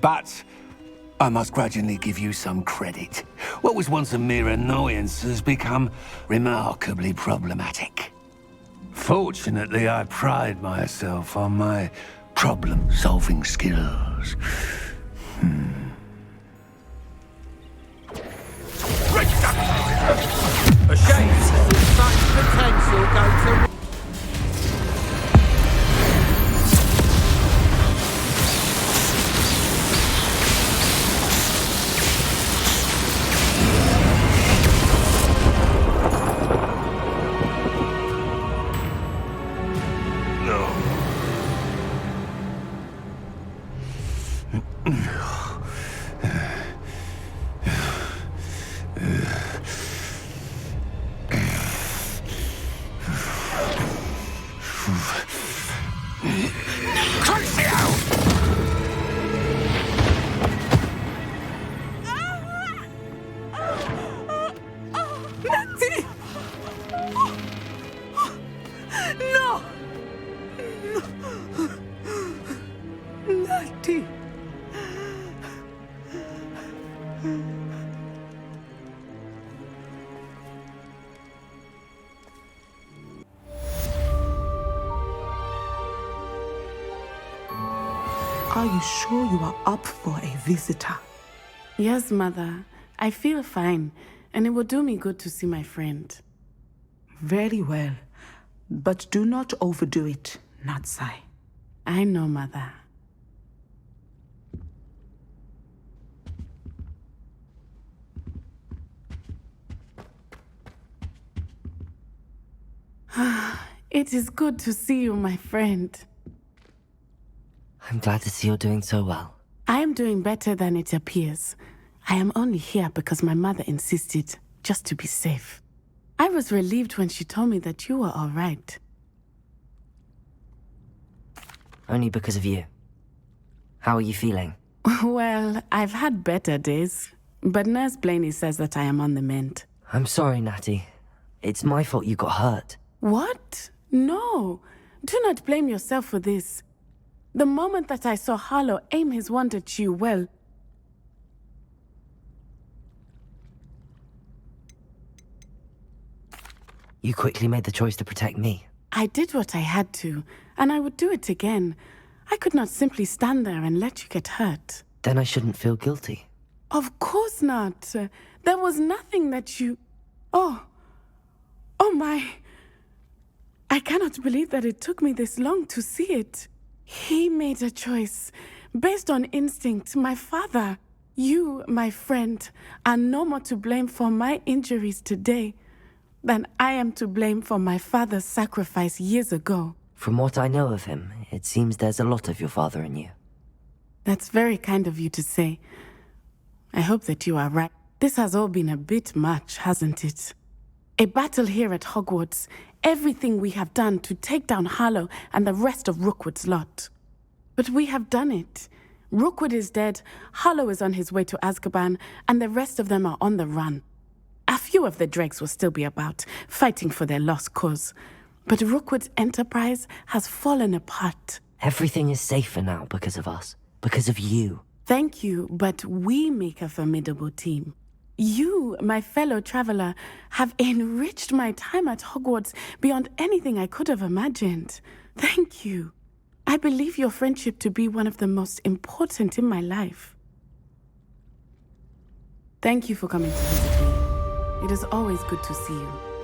But I must grudgingly give you some credit. What was once a mere annoyance has become remarkably problematic. Fortunately, I pride myself on my problem-solving skills. A shame such potential go to... Are you sure you are up for a visitor? Yes, Mother. I feel fine, and it will do me good to see my friend. Very well. But do not overdo it, Natsai. I know, Mother. It is good to see you, my friend. I'm glad to see you're doing so well. I am doing better than it appears. I am only here because my mother insisted, just to be safe. I was relieved when she told me that you were all right. Only because of you. How are you feeling? Well, I've had better days, but Nurse Blaney says that I am on the mend. I'm sorry, Natty. It's my fault you got hurt. What? No. Do not blame yourself for this. The moment that I saw Harlow aim his wand at you, well... You quickly made the choice to protect me. I did what I had to, and I would do it again. I could not simply stand there and let you get hurt. Then I shouldn't feel guilty. Of course not. There was nothing that you... Oh my... I cannot believe that it took me this long to see it. He made a choice, based on instinct. My father, you, my friend, are no more to blame for my injuries today than I am to blame for my father's sacrifice years ago. From what I know of him, it seems there's a lot of your father in you. That's very kind of you to say. I hope that you are right. This has all been a bit much, hasn't it? A battle here at Hogwarts, everything we have done to take down Harlow and the rest of Rookwood's lot. But we have done it. Rookwood is dead, Harlow is on his way to Azkaban, and the rest of them are on the run. A few of the dregs will still be about, fighting for their lost cause. But Rookwood's enterprise has fallen apart. Everything is safer now because of us. Because of you. Thank you, but we make a formidable team. You, my fellow traveler, have enriched my time at Hogwarts beyond anything I could have imagined. Thank you. I believe your friendship to be one of the most important in my life. Thank you for coming to visit me. It is always good to see you.